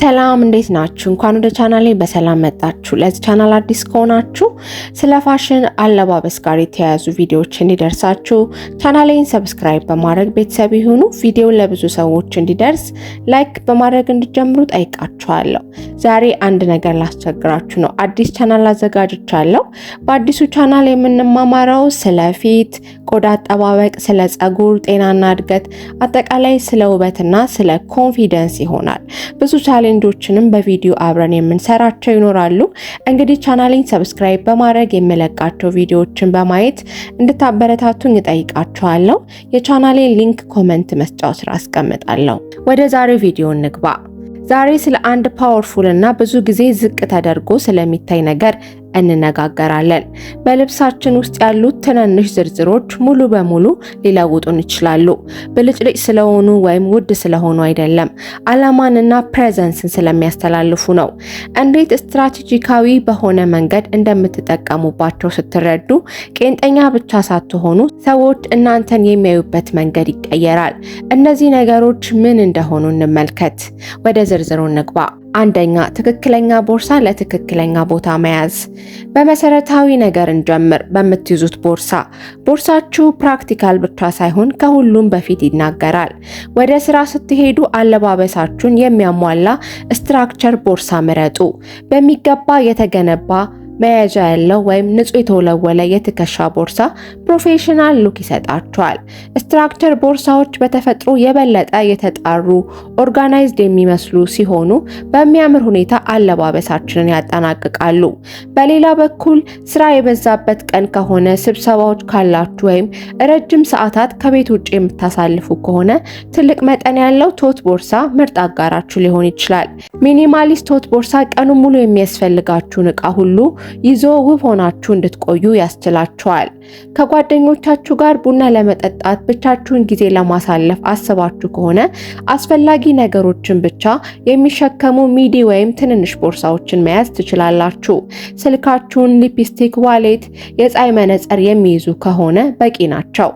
ሰላም እንዴት ናችሁ? እንኳን ወደ ቻናሌ በሰላም መጣችሁ። ለዚህ ቻናል አዲስ ከሆናችሁ ስለ ፋሽን አለባበስ ጋር የተያያዙ ቪዲዮዎች እንዲደርሳችሁ ቻናሌን ሰብስክራይብ በማድረግ ቤተሰብ ይሁኑ። ቪዲዮ ለብዙ ሰዎች እንዲደርስ ላይክ በማድረግ እንዲጀምሩ ጠይቃችኋለሁ። ዛሬ አንድ ነገር ላስቸግራችሁ ነው። አዲስ ቻናል አዘጋጅቻለሁ። በአዲሱ ቻናል የምንማማረው ስለ ፊት ቆዳ አጠባበቅ፣ ስለ ጸጉር ጤናና እድገት፣ አጠቃላይ ስለ ውበትና ስለ ኮንፊደንስ ይሆናል። ብዙ ቻሌንጆችንም በቪዲዮ አብረን የምንሰራቸው ይኖራሉ። እንግዲህ ቻናሌን ሰብስክራይብ በማድረግ የምለቃቸው ቪዲዮዎችን በማየት እንድታበረታቱኝ እጠይቃችኋለሁ። የቻናሌን ሊንክ ኮመንት መስጫው ስራ አስቀምጣለሁ። ወደ ዛሬው ቪዲዮ እንግባ። ዛሬ ስለ አንድ ፓወርፉል እና ብዙ ጊዜ ዝቅ ተደርጎ ስለሚታይ ነገር እንነጋገራለን። በልብሳችን ውስጥ ያሉት ትናንሽ ዝርዝሮች ሙሉ በሙሉ ሊለውጡን ይችላሉ። ብልጭልጭ ስለሆኑ ወይም ውድ ስለሆኑ አይደለም፣ ዓላማንና ፕሬዘንስን ስለሚያስተላልፉ ነው። እንዴት ስትራቴጂካዊ በሆነ መንገድ እንደምትጠቀሙባቸው ስትረዱ ቄንጠኛ ብቻ ሳትሆኑ ሰዎች እናንተን የሚያዩበት መንገድ ይቀየራል። እነዚህ ነገሮች ምን እንደሆኑ እንመልከት። ወደ ዝርዝሩ እንግባ። አንደኛ፣ ትክክለኛ ቦርሳ ለትክክለኛ ቦታ መያዝ። በመሰረታዊ ነገር እንጀምር። በምትይዙት ቦርሳችሁ ፕራክቲካል ብቻ ሳይሆን ከሁሉም በፊት ይናገራል። ወደ ስራ ስትሄዱ አለባበሳችሁን የሚያሟላ ስትራክቸር ቦርሳ ምረጡ። በሚገባ የተገነባ መያዣ ያለው ወይም ንጹህ የተወለወለ የትከሻ ቦርሳ ፕሮፌሽናል ሉክ ይሰጣቸዋል። ስትራክቸር ቦርሳዎች በተፈጥሮ የበለጠ የተጣሩ ኦርጋናይዝድ የሚመስሉ ሲሆኑ በሚያምር ሁኔታ አለባበሳችንን ያጠናቅቃሉ። በሌላ በኩል ስራ የበዛበት ቀን ከሆነ፣ ስብሰባዎች ካላችሁ ወይም ረጅም ሰዓታት ከቤት ውጭ የምታሳልፉ ከሆነ ትልቅ መጠን ያለው ቶት ቦርሳ ምርጥ አጋራችሁ ሊሆን ይችላል። ሚኒማሊስት ቶት ቦርሳ ቀኑን ሙሉ የሚያስፈልጋችሁን ዕቃ ሁሉ ይዞ ውብ ሆናችሁ እንድትቆዩ ያስችላችኋል። ከጓደኞቻችሁ ጋር ቡና ለመጠጣት ብቻችሁን ጊዜ ለማሳለፍ አስባችሁ ከሆነ አስፈላጊ ነገሮችን ብቻ የሚሸከሙ ሚዲ ወይም ትንንሽ ቦርሳዎችን መያዝ ትችላላችሁ። ስልካችሁን፣ ሊፕስቲክ፣ ዋሌት፣ የፀሐይ መነጽር የሚይዙ ከሆነ በቂ ናቸው።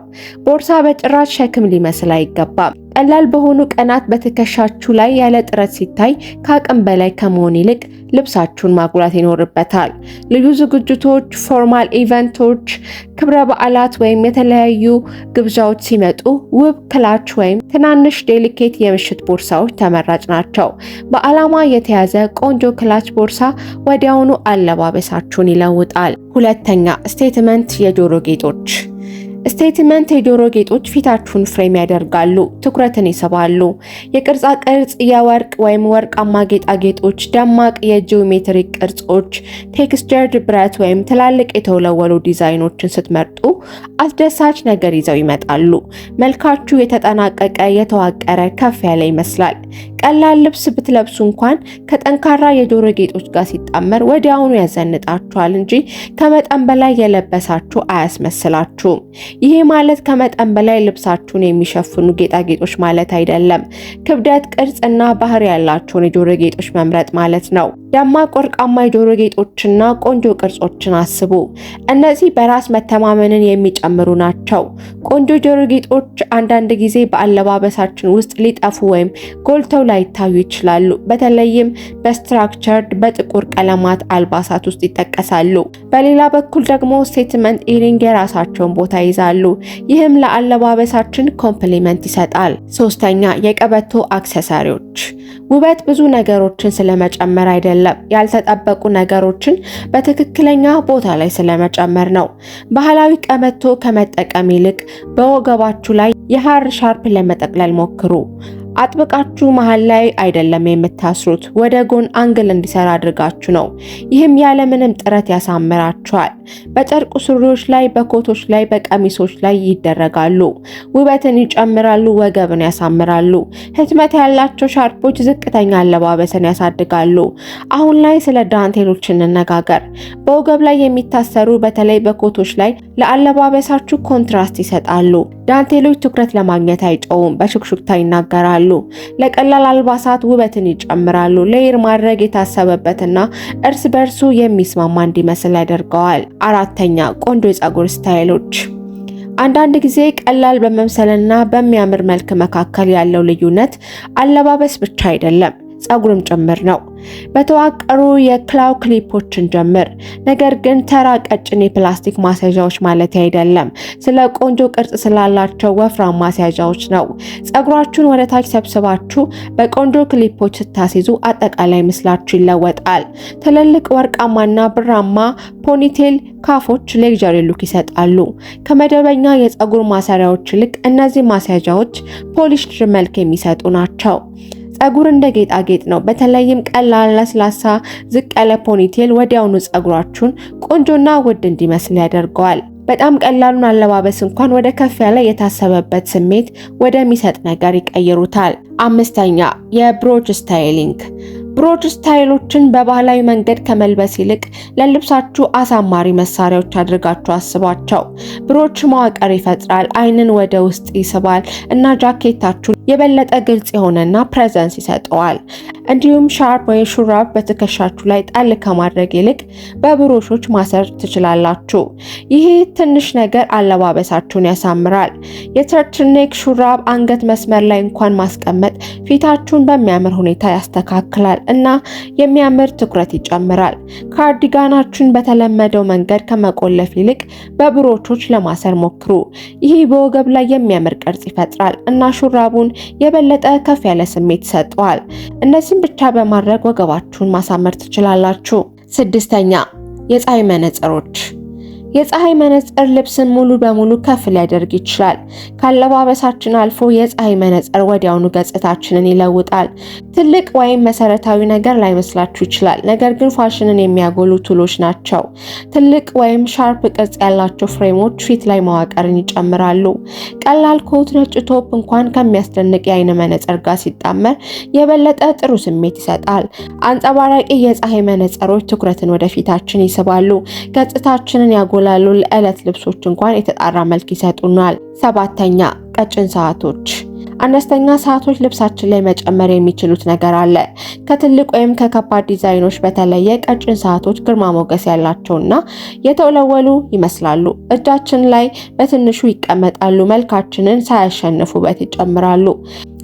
ቦርሳ በጭራሽ ሸክም ሊመስል አይገባም። ቀላል በሆኑ ቀናት በትከሻችሁ ላይ ያለ ጥረት ሲታይ ከአቅም በላይ ከመሆን ይልቅ ልብሳችሁን ማጉላት ይኖርበታል። ልዩ ዝግጅቶች፣ ፎርማል ኢቨንቶች፣ ክብረ በዓላት ወይም የተለያዩ ግብዣዎች ሲመጡ ውብ ክላች ወይም ትናንሽ ዴሊኬት የምሽት ቦርሳዎች ተመራጭ ናቸው። በዓላማ የተያዘ ቆንጆ ክላች ቦርሳ ወዲያውኑ አለባበሳችሁን ይለውጣል። ሁለተኛ፣ ስቴትመንት የጆሮ ጌጦች። ስቴትመንት የጆሮ ጌጦች ፊታችሁን ፍሬም ያደርጋሉ፣ ትኩረትን ይስባሉ። የቅርጻ ቅርጽ፣ የወርቅ ወይም ወርቃማ ጌጣጌጦች፣ ደማቅ የጂኦሜትሪክ ቅርጾች፣ ቴክስቸርድ ብረት ወይም ትላልቅ የተወለወሉ ዲዛይኖችን ስትመርጡ አስደሳች ነገር ይዘው ይመጣሉ። መልካችሁ የተጠናቀቀ፣ የተዋቀረ፣ ከፍ ያለ ይመስላል። ቀላል ልብስ ብትለብሱ እንኳን ከጠንካራ የጆሮ ጌጦች ጋር ሲጣመር ወዲያውኑ ያዘንጣችኋል እንጂ ከመጠን በላይ የለበሳችሁ አያስመስላችሁም። ይሄ ማለት ከመጠን በላይ ልብሳችሁን የሚሸፍኑ ጌጣጌጦች ማለት አይደለም። ክብደት፣ ቅርጽና ባህሪ ያላቸውን የጆሮ ጌጦች መምረጥ ማለት ነው። ደማቅ ወርቃማ የጆሮ ጌጦችና ቆንጆ ቅርጾችን አስቡ። እነዚህ በራስ መተማመንን የሚጨምሩ ናቸው። ቆንጆ ጆሮ ጌጦች አንዳንድ ጊዜ በአለባበሳችን ውስጥ ሊጠፉ ወይም ጎልተው ላይታዩ ይችላሉ። በተለይም በስትራክቸርድ በጥቁር ቀለማት አልባሳት ውስጥ ይጠቀሳሉ። በሌላ በኩል ደግሞ ስቴትመንት ኢሪንግ የራሳቸውን ቦታ ይዛሉ። ይህም ለአለባበሳችን ኮምፕሊመንት ይሰጣል። ሶስተኛ፣ የቀበቶ አክሰሰሪዎች። ውበት ብዙ ነገሮችን ስለመጨመር አይደለም፣ ያልተጠበቁ ነገሮችን በትክክለኛ ቦታ ላይ ስለመጨመር ነው። ባህላዊ ቀበቶ ከመጠቀም ይልቅ በወገባችሁ ላይ የሐር ሻርፕ ለመጠቅለል ሞክሩ። አጥብቃችሁ መሃል ላይ አይደለም የምታስሩት፣ ወደ ጎን አንግል እንዲሰራ አድርጋችሁ ነው። ይህም ያለምንም ጥረት ያሳምራችኋል። በጨርቅ ሱሪዎች ላይ፣ በኮቶች ላይ፣ በቀሚሶች ላይ ይደረጋሉ። ውበትን ይጨምራሉ፣ ወገብን ያሳምራሉ። ህትመት ያላቸው ሻርፖች ዝቅተኛ አለባበስን ያሳድጋሉ። አሁን ላይ ስለ ዳንቴሎች እንነጋገር። በወገብ ላይ የሚታሰሩ በተለይ በኮቶች ላይ ለአለባበሳችሁ ኮንትራስት ይሰጣሉ። ዳንቴሎች ትኩረት ለማግኘት አይጮውም፣ በሹክሹክታ ይናገራሉ። ለቀላል አልባሳት ውበትን ይጨምራሉ። ሌየር ማድረግ የታሰበበትና እርስ በርሱ የሚስማማ እንዲመስል ያደርገዋል። አራተኛ፣ ቆንጆ የፀጉር ስታይሎች። አንዳንድ ጊዜ ቀላል በመምሰልና በሚያምር መልክ መካከል ያለው ልዩነት አለባበስ ብቻ አይደለም፣ ፀጉርም ጭምር ነው። በተዋቀሩ የክላው ክሊፖችን ጀምር። ነገር ግን ተራ ቀጭን የፕላስቲክ ማስያዣዎች ማለት አይደለም። ስለ ቆንጆ ቅርጽ ስላላቸው ወፍራም ማስያዣዎች ነው። ፀጉራችሁን ወደ ታች ሰብስባችሁ በቆንጆ ክሊፖች ስታስይዙ አጠቃላይ ምስላችሁ ይለወጣል። ትልልቅ ወርቃማና ብራማ ፖኒቴል ካፎች ሌክዠሪ ሉክ ይሰጣሉ። ከመደበኛ የፀጉር ማሰሪያዎች ይልቅ እነዚህ ማስያዣዎች ፖሊሽድ መልክ የሚሰጡ ናቸው። ፀጉር እንደ ጌጣጌጥ ነው። በተለይም ቀላል፣ ለስላሳ፣ ዝቅ ያለ ፖኒቴል ወዲያውኑ ፀጉራችሁን ቆንጆና ውድ እንዲመስል ያደርገዋል። በጣም ቀላሉን አለባበስ እንኳን ወደ ከፍ ያለ የታሰበበት ስሜት ወደሚሰጥ ነገር ይቀይሩታል። አምስተኛ የብሮች ስታይሊንግ። ብሮች ስታይሎችን በባህላዊ መንገድ ከመልበስ ይልቅ ለልብሳችሁ አሳማሪ መሳሪያዎች አድርጋችሁ አስቧቸው። ብሮች መዋቅር ይፈጥራል፣ አይንን ወደ ውስጥ ይስባል እና ጃኬታችሁ የበለጠ ግልጽ የሆነና ፕሬዘንስ ይሰጠዋል። እንዲሁም ሻርፕ ወይ ሹራብ በትከሻችሁ ላይ ጣል ከማድረግ ይልቅ በብሮሾች ማሰር ትችላላችሁ። ይህ ትንሽ ነገር አለባበሳችሁን ያሳምራል። የተርትልኔክ ሹራብ አንገት መስመር ላይ እንኳን ማስቀመጥ ፊታችሁን በሚያምር ሁኔታ ያስተካክላል እና የሚያምር ትኩረት ይጨምራል። ካርዲጋናችሁን በተለመደው መንገድ ከመቆለፍ ይልቅ በብሮቾች ለማሰር ሞክሩ። ይህ በወገብ ላይ የሚያምር ቅርጽ ይፈጥራል እና ሹራቡን የበለጠ ከፍ ያለ ስሜት ይሰጠዋል። እነዚህን ብቻ በማድረግ ወገባችሁን ማሳመር ትችላላችሁ። ስድስተኛ የፀሐይ መነጽሮች። የፀሐይ መነጽር ልብስን ሙሉ በሙሉ ከፍ ሊያደርግ ይችላል። ካለባበሳችን አልፎ የፀሐይ መነጽር ወዲያውኑ ገጽታችንን ይለውጣል። ትልቅ ወይም መሰረታዊ ነገር ላይመስላችሁ ይችላል፣ ነገር ግን ፋሽንን የሚያጎሉ ቱሎች ናቸው። ትልቅ ወይም ሻርፕ ቅርጽ ያላቸው ፍሬሞች ፊት ላይ መዋቅርን ይጨምራሉ። ቀላል ኮት፣ ነጭ ቶፕ እንኳን ከሚያስደንቅ የአይን መነጽር ጋር ሲጣመር የበለጠ ጥሩ ስሜት ይሰጣል። አንጸባራቂ የፀሐይ መነጽሮች ትኩረትን ወደ ፊታችን ይስባሉ፣ ገጽታችንን ያጎላሉ። ለዕለት ልብሶች እንኳን የተጣራ መልክ ይሰጡናል። ሰባተኛ ቀጭን ሰዓቶች። አነስተኛ ሰዓቶች ልብሳችን ላይ መጨመር የሚችሉት ነገር አለ። ከትልቅ ወይም ከከባድ ዲዛይኖች በተለየ ቀጭን ሰዓቶች ግርማ ሞገስ ያላቸውና የተወለወሉ ይመስላሉ። እጃችን ላይ በትንሹ ይቀመጣሉ፣ መልካችንን ሳያሸንፉ ውበት ይጨምራሉ።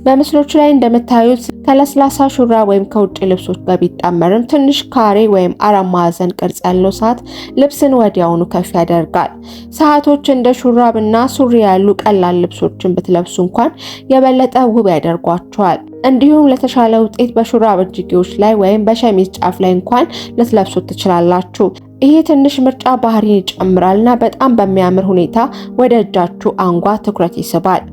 በምስሎቹ ላይ እንደምታዩት ከለስላሳ ሹራብ ወይም ከውጭ ልብሶች ጋር ቢጣመርም ትንሽ ካሬ ወይም አራት ማዕዘን ቅርጽ ያለው ሰዓት ልብስን ወዲያውኑ ከፍ ያደርጋል። ሰዓቶች እንደ ሹራብ እና ሱሪ ያሉ ቀላል ልብሶችን ብትለብሱ እንኳን የበለጠ ውብ ያደርጓቸዋል። እንዲሁም ለተሻለ ውጤት በሹራብ እጅጌዎች ላይ ወይም በሸሚዝ ጫፍ ላይ እንኳን ልትለብሱት ትችላላችሁ። ይሄ ትንሽ ምርጫ ባህሪን ይጨምራልና በጣም በሚያምር ሁኔታ ወደ እጃችሁ አንጓ ትኩረት ይስባል።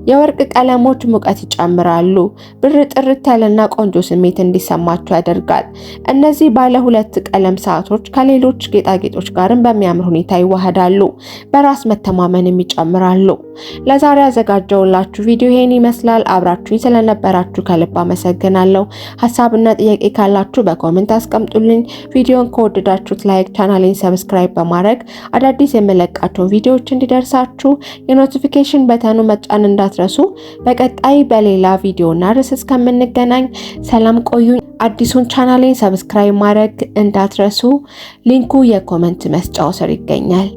የወርቅ ቀለሞች ሙቀት ይጨምራሉ። ብር ጥርት ያለና ቆንጆ ስሜት እንዲሰማችሁ ያደርጋል። እነዚህ ባለ ሁለት ቀለም ሰዓቶች ከሌሎች ጌጣጌጦች ጋርም በሚያምር ሁኔታ ይዋሃዳሉ፣ በራስ መተማመንም ይጨምራሉ። ለዛሬ ያዘጋጀውላችሁ ቪዲዮ ይሄን ይመስላል። አብራችሁኝ ስለነበራችሁ ከልብ አመሰግናለሁ። ሀሳብና ጥያቄ ካላችሁ በኮሜንት አስቀምጡልኝ። ቪዲዮን ከወደዳችሁት ላይክ፣ ቻናሌን ሰብስክራይብ በማድረግ አዳዲስ የመለቃቸው ቪዲዮዎች እንዲደርሳችሁ የኖቲፊኬሽን በተኑ መጫን እንዳትረሱ። በቀጣይ በሌላ ቪዲዮና ርዕስ እስከምንገናኝ ሰላም ቆዩኝ። አዲሱን ቻናሌን ሰብስክራይብ ማድረግ እንዳትረሱ። ሊንኩ የኮሜንት መስጫው ስር ይገኛል።